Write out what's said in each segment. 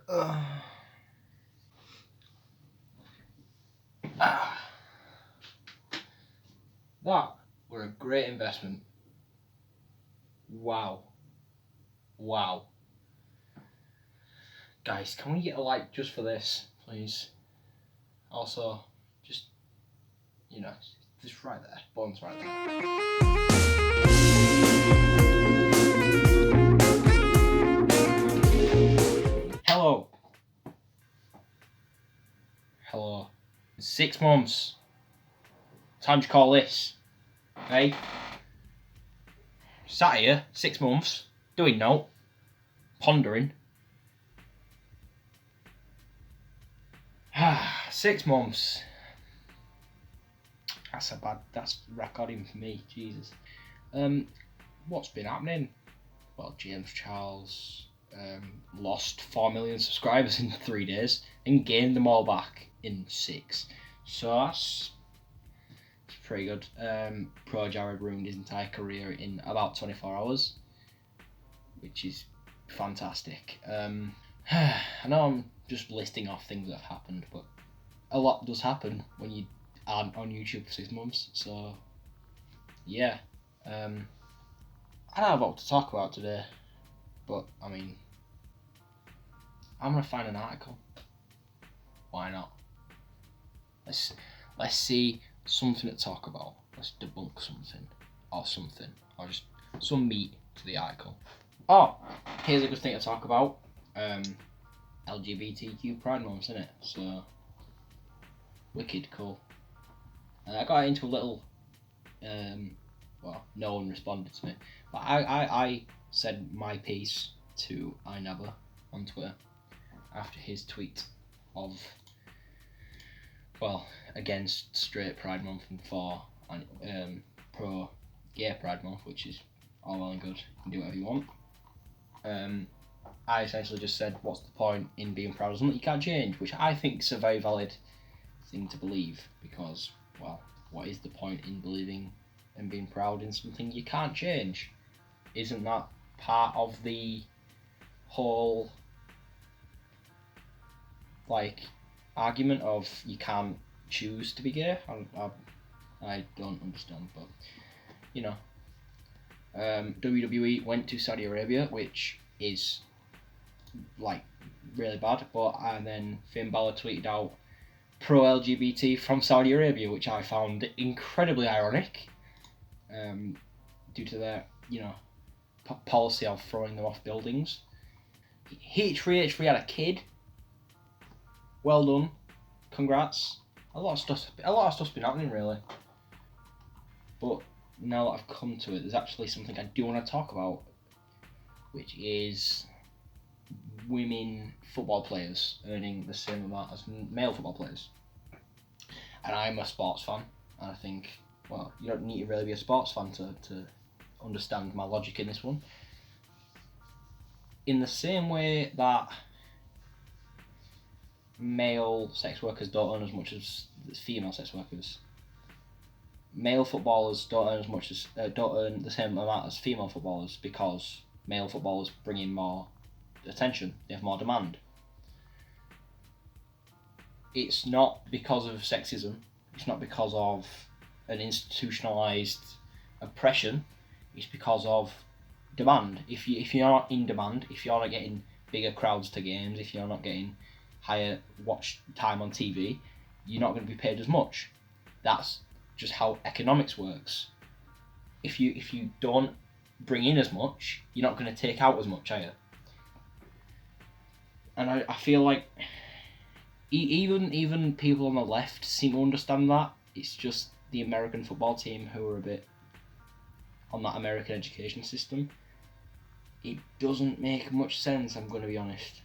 That were a great investment. Wow. Guys, can we get a like just for this, please? Also, just right there. Buttons right there. Hello. 6 months. Time to call this. Hey? Sat here, 6 months, doing note, pondering. 6 months. That's recording for me, Jesus. What's been happening? Well, James Charles lost 4 million subscribers in 3 days and gained them all back in 6. So that's pretty good. Pro Jared ruined his entire career in about 24 hours, which is fantastic. I know I'm just listing off things that have happened, but a lot does happen when you aren't on YouTube for 6 months. So yeah, I don't have what to talk about today, but I mean, I'm gonna find an article. Why not? Let's see something to talk about. Let's debunk something, or just some meat to the article. Oh, here's a good thing to talk about. LGBTQ Pride Month, isn't it? So wicked cool. I got into a little. Well, no one responded to me, but I said my piece to iNever on Twitter after his tweet of, well, against straight Pride Month and for pro gay Pride Month, which is all well and good. You can do whatever you want. I essentially just said, what's the point in being proud of something you can't change, which I think is a very valid thing to believe, because, well, what is the point in believing and being proud in something you can't change? Isn't that part of the whole, argument of you can't choose to be gay? I don't understand, but, WWE went to Saudi Arabia, which is, really bad, and then Finn Balor tweeted out pro-LGBT from Saudi Arabia, which I found incredibly ironic, due to their, policy of throwing them off buildings. H3 had a kid. Well done. Congrats. A lot of stuff's been happening, really. But now that I've come to it, there's actually something I do want to talk about, which is women football players earning the same amount as male football players. And I'm a sports fan, and I think, well, you don't need to really be a sports fan to understand my logic in this one. In the same way that male sex workers don't earn as much as female sex workers, male footballers don't earn the same amount as female footballers, because male footballers bring in more attention, they have more demand. It's not because of sexism, it's not because of an institutionalized oppression, it's because of demand. If you're not in demand, if you're not getting bigger crowds to games, if you're not getting higher watch time on TV, you're not going to be paid as much. That's just how economics works. If you don't bring in as much, you're not going to take out as much, are you? And I feel like even people on the left seem to understand that. It's just the American football team who are a bit on that American education system. It doesn't make much sense, I'm going to be honest.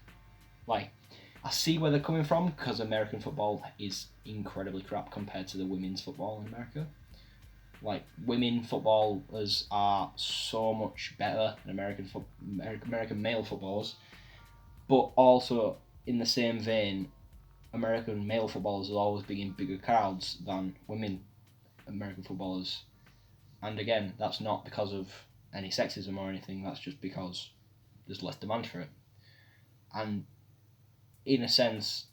I see where they're coming from, because American football is incredibly crap compared to the women's football in America. Women footballers are so much better than American male footballers, but also in the same vein, American male footballers will always be in bigger crowds than women American footballers. And again, that's not because of any sexism or anything, that's just because there's less demand for it. And in a sense,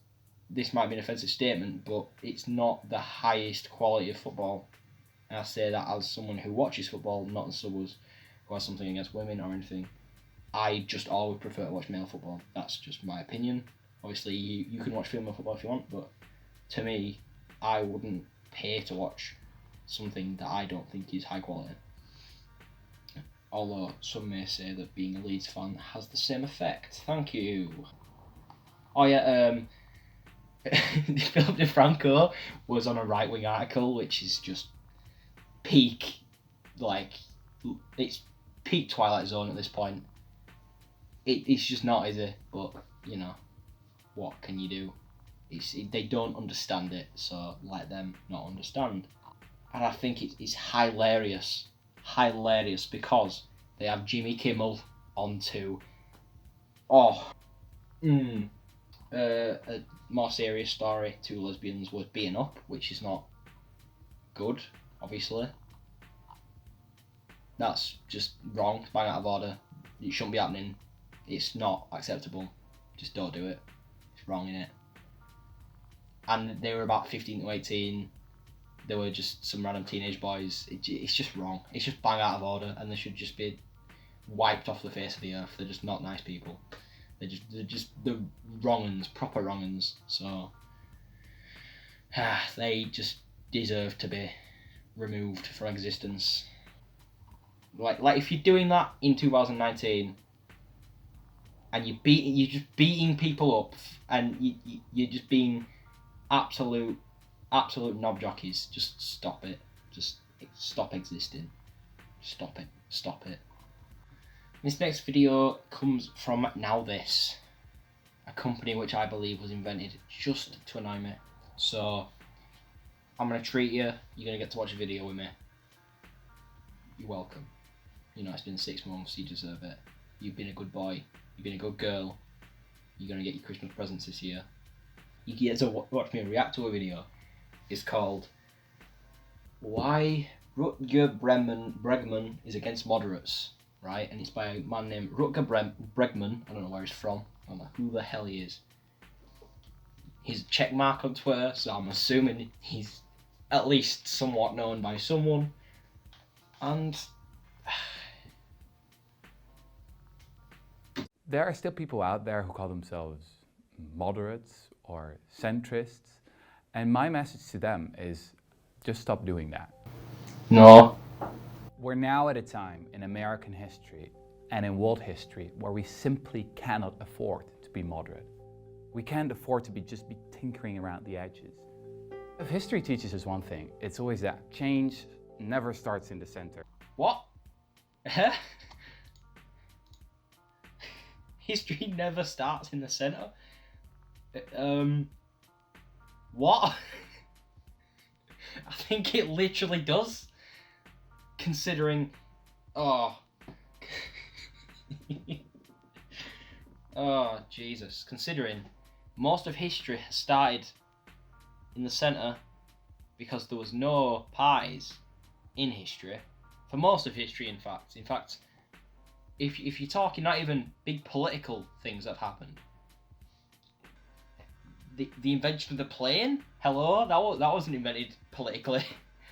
this might be an offensive statement, but it's not the highest quality of football. And I say that as someone who watches football, not as someone who has something against women or anything. I just always prefer to watch male football. That's just my opinion. Obviously, you can watch female football if you want, but to me, I wouldn't pay to watch something that I don't think is high quality. Although some may say that being a Leeds fan has the same effect. Thank you. Oh yeah, Philip DeFranco was on a right-wing article, which is just peak, like, it's peak Twilight Zone at this point. It's just not, is it? But, you know, what can you do? They don't understand it, so let them not understand. And I think it's hilarious because they have Jimmy Kimmel onto a more serious story. Two lesbians were beaten up, which is not good, obviously. That's just wrong, it's bang out of order. It shouldn't be happening. It's not acceptable. Just don't do it. It's wrong, innit? And they were about 15 to 18. They were just some random teenage boys. It's just wrong. It's just bang out of order, and they should just be wiped off the face of the earth. They're just not nice people. They're just the wrong uns, proper wrong uns. So they just deserve to be removed from existence. Like if you're doing that in 2019, and you're just beating people up, and you're just being absolute knob jockeys, just stop it. Just stop existing. Stop it. This next video comes from Now This, a company which I believe was invented just to annoy me. So I'm going to treat you. You're going to get to watch a video with me. You're welcome. You know, it's been 6 months. You deserve it. You've been a good boy. You've been a good girl. You're going to get your Christmas presents this year. You get to watch me react to a video. It's called Why Rutger Bregman is Against Moderates, right? And it's by a man named Rutger Bregman. I don't know where he's from. I don't know who the hell he is. He's a check mark on Twitter, so I'm assuming he's at least somewhat known by someone. And there are still people out there who call themselves moderates or centrists, and my message to them is just stop doing that. no. We're now at a time in American history and in world history where we simply cannot afford to be moderate. We can't afford to just be tinkering around the edges. If history teaches us one thing, it's always that change never starts in the center. What? History never starts in the centre? What? I think it literally does. Considering... Oh, Jesus. Considering most of history has started in the centre because there was no parties in history. For most of history, in fact. In fact, if you're talking not even big political things that have happened. The invention of the plane? Hello? That wasn't invented politically.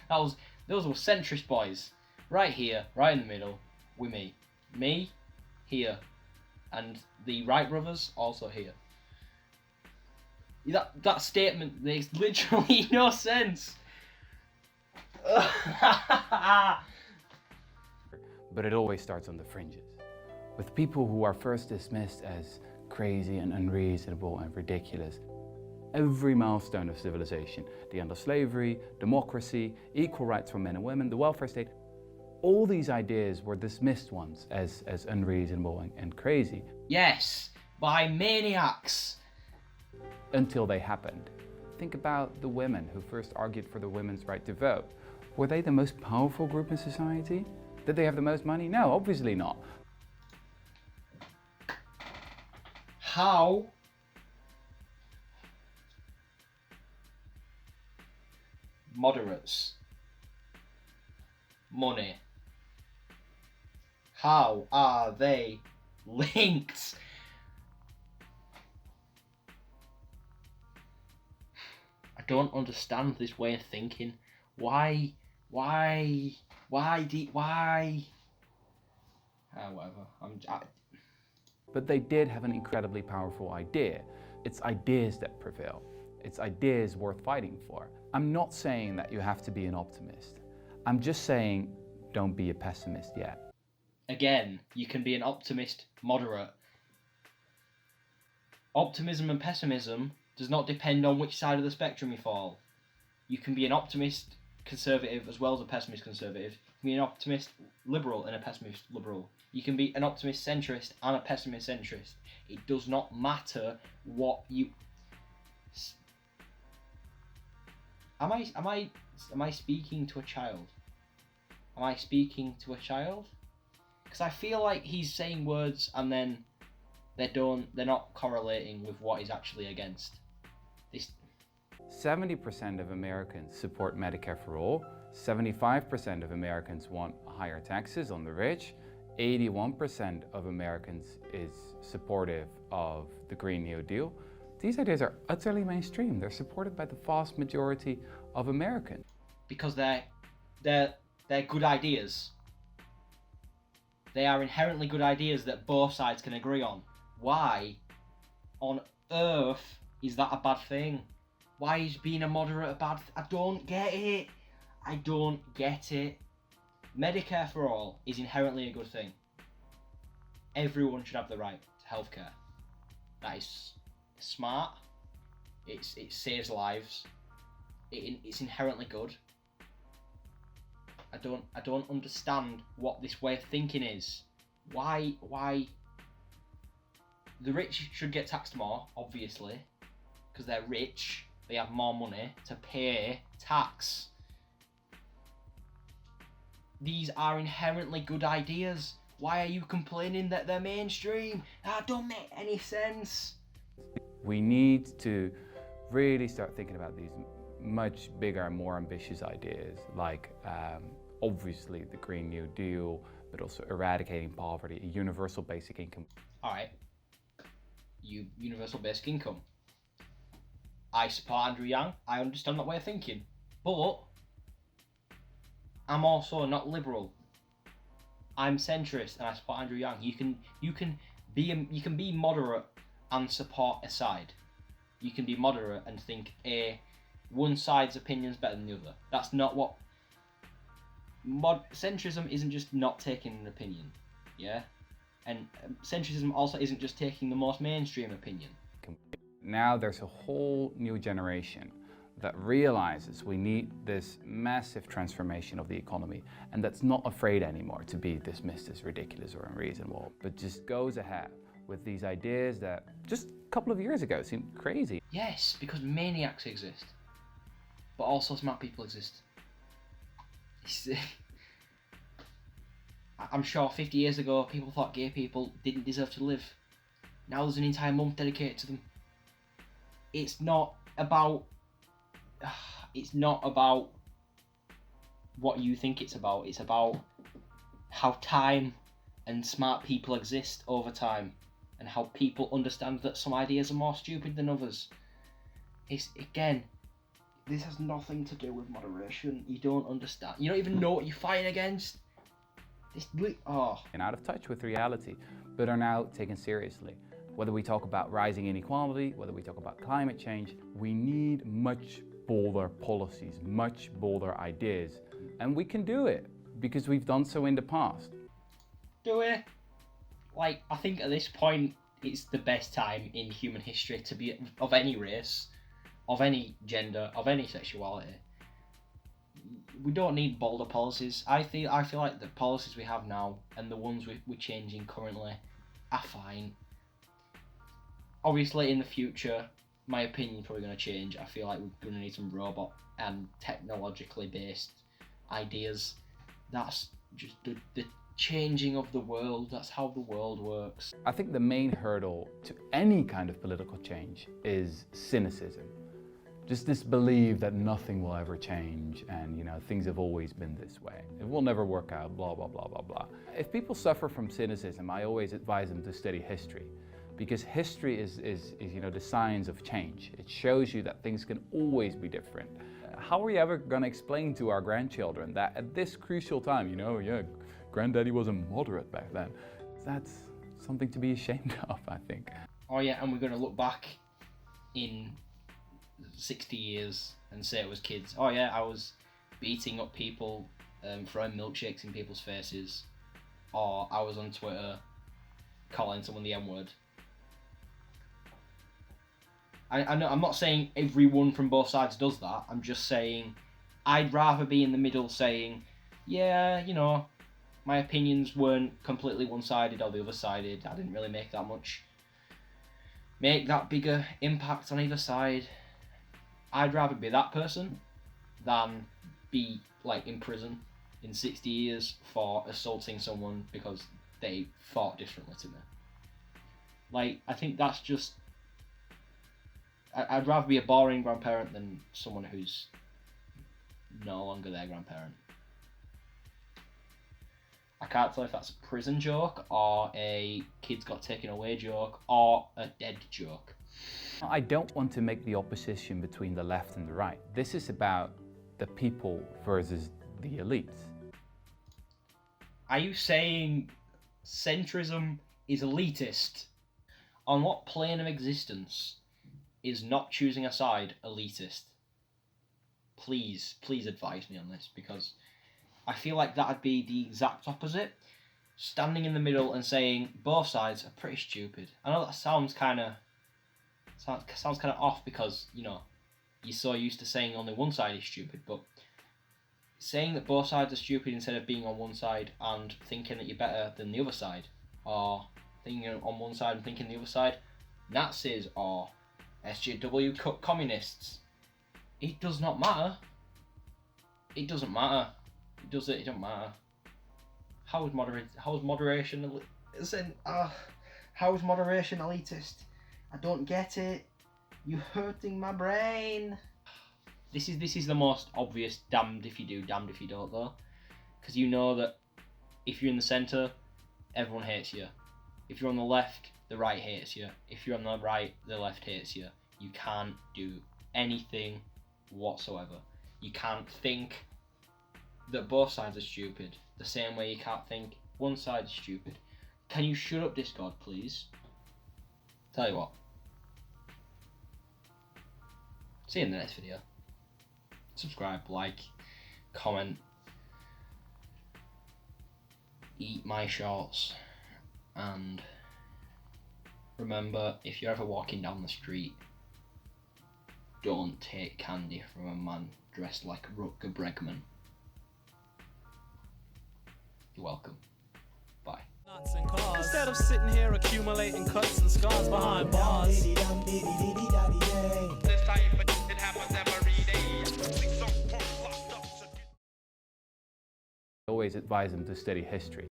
Those were centrist boys. Right here, right in the middle, with me. Me, here. And the Wright brothers, also here. That statement makes literally no sense. But it always starts on the fringes, with people who are first dismissed as crazy and unreasonable and ridiculous. Every milestone of civilization, the end of slavery, democracy, equal rights for men and women, the welfare state, all these ideas were dismissed once as unreasonable and crazy. Yes, by maniacs. Until they happened. Think about the women who first argued for the women's right to vote. Were they the most powerful group in society? Did they have the most money? No, obviously not. How moderates money? How are they linked? don't understand this way of thinking. Why? Whatever. But they did have an incredibly powerful idea. It's ideas that prevail. It's ideas worth fighting for. I'm not saying that you have to be an optimist. I'm just saying don't be a pessimist yet. Again, you can be an optimist, moderate. Optimism and pessimism does not depend on which side of the spectrum you fall. You can be an optimist conservative as well as a pessimist conservative. You can be an optimist liberal and a pessimist liberal. You can be an optimist centrist and a pessimist centrist. It does not matter what you... Am I speaking to a child? Am I speaking to a child? Because I feel like he's saying words and then they're not correlating with what he's actually against. 70% of Americans support Medicare for all. 75% of Americans want higher taxes on the rich. 81% of Americans is supportive of the Green New Deal. These ideas are utterly mainstream. They're supported by the vast majority of Americans. Because they're good ideas. They are inherently good ideas that both sides can agree on. Why on earth is that a bad thing? Why is being a moderate a bad thing? I don't get it. I don't get it. Medicare for all is inherently a good thing. Everyone should have the right to healthcare. That is smart. It saves lives. It's inherently good. I don't understand what this way of thinking is. Why the rich should get taxed more, obviously, because they're rich. They have more money to pay tax. These are inherently good ideas. Why are you complaining that they're mainstream? That don't make any sense. We need to really start thinking about these much bigger and more ambitious ideas, like obviously the Green New Deal, but also eradicating poverty, a universal basic income. All right, universal basic income. I support Andrew Yang. I understand that way of thinking, but I'm also not liberal. I'm centrist, and I support Andrew Yang. You can be moderate and support a side. You can be moderate and think one side's opinion is better than the other. That's not what centrism isn't. Just not taking an opinion, yeah. And centrism also isn't just taking the most mainstream opinion. Now there's a whole new generation that realizes we need this massive transformation of the economy, and that's not afraid anymore to be dismissed as ridiculous or unreasonable, but just goes ahead with these ideas that just a couple of years ago seemed crazy. Yes, because maniacs exist, but also smart people exist. I'm sure 50 years ago people thought gay people didn't deserve to live. Now there's an entire month dedicated to them. It's not about what you think it's about. It's about how time and smart people exist over time, and how people understand that some ideas are more stupid than others. This has nothing to do with moderation. You don't understand. You don't even know what you're fighting against. And out of touch with reality, but are now taken seriously. Whether we talk about rising inequality, whether we talk about climate change, we need much bolder policies, much bolder ideas. And we can do it because we've done so in the past. Do it? I think at this point, it's the best time in human history to be of any race, of any gender, of any sexuality. We don't need bolder policies. I feel like the policies we have now and the ones we're changing currently are fine. Obviously, in the future, my opinion's probably going to change. I feel like we're going to need some robot and technologically based ideas. That's just the changing of the world. That's how the world works. I think the main hurdle to any kind of political change is cynicism. Just this belief that nothing will ever change and, things have always been this way. It will never work out, blah, blah, blah, blah, blah. If people suffer from cynicism, I always advise them to study history, because history is you know, the science of change. It shows you that things can always be different. How are we ever going to explain to our grandchildren that at this crucial time, you know, yeah, granddaddy was a moderate back then? That's something to be ashamed of, I think. Oh yeah, and we're going to look back in 60 years and say it was kids. Oh yeah, I was beating up people, throwing milkshakes in people's faces, or I was on Twitter calling someone the N-word. I know, I'm not saying everyone from both sides does that. I'm just saying I'd rather be in the middle saying, yeah, you know, my opinions weren't completely one-sided or the other-sided. I didn't really make that bigger impact on either side. I'd rather be that person than be like in prison in 60 years for assaulting someone because they thought differently to me. Like, I think that's just... I'd rather be a boring grandparent than someone who's no longer their grandparent. I can't tell if that's a prison joke or a kids got taken away joke or a dead joke. I don't want to make the opposition between the left and the right. This is about the people versus the elites. Are you saying centrism is elitist? On what plane of existence is not choosing a side elitist? Please advise me on this, because I feel like that'd be the exact opposite. Standing in the middle and saying both sides are pretty stupid. I know that sounds kind of off because, you know, you're so used to saying only one side is stupid, but saying that both sides are stupid instead of being on one side and thinking that you're better than the other side, or thinking on one side and thinking the other side, Nazis or SJW communists, it does not matter. It doesn't matter. It don't matter. How is moderation elitist? I don't get it. You're hurting my brain. This is the most obvious damned if you do, damned if you don't, though. Because you know that if you're in the centre, everyone hates you. If you're on the left, the right hates you. If you're on the right, the left hates you. You can't do anything whatsoever. You can't think that both sides are stupid the same way you can't think one side is stupid. Can you shut up, Discord, please? Tell you what. See you in the next video. Subscribe, like, comment, eat my shorts, and remember, if you're ever walking down the street, don't take candy from a man dressed like Rutger Bregman. You're welcome. Bye. Instead of sitting here accumulating cuts and scars behind bars. I always advise them to study history.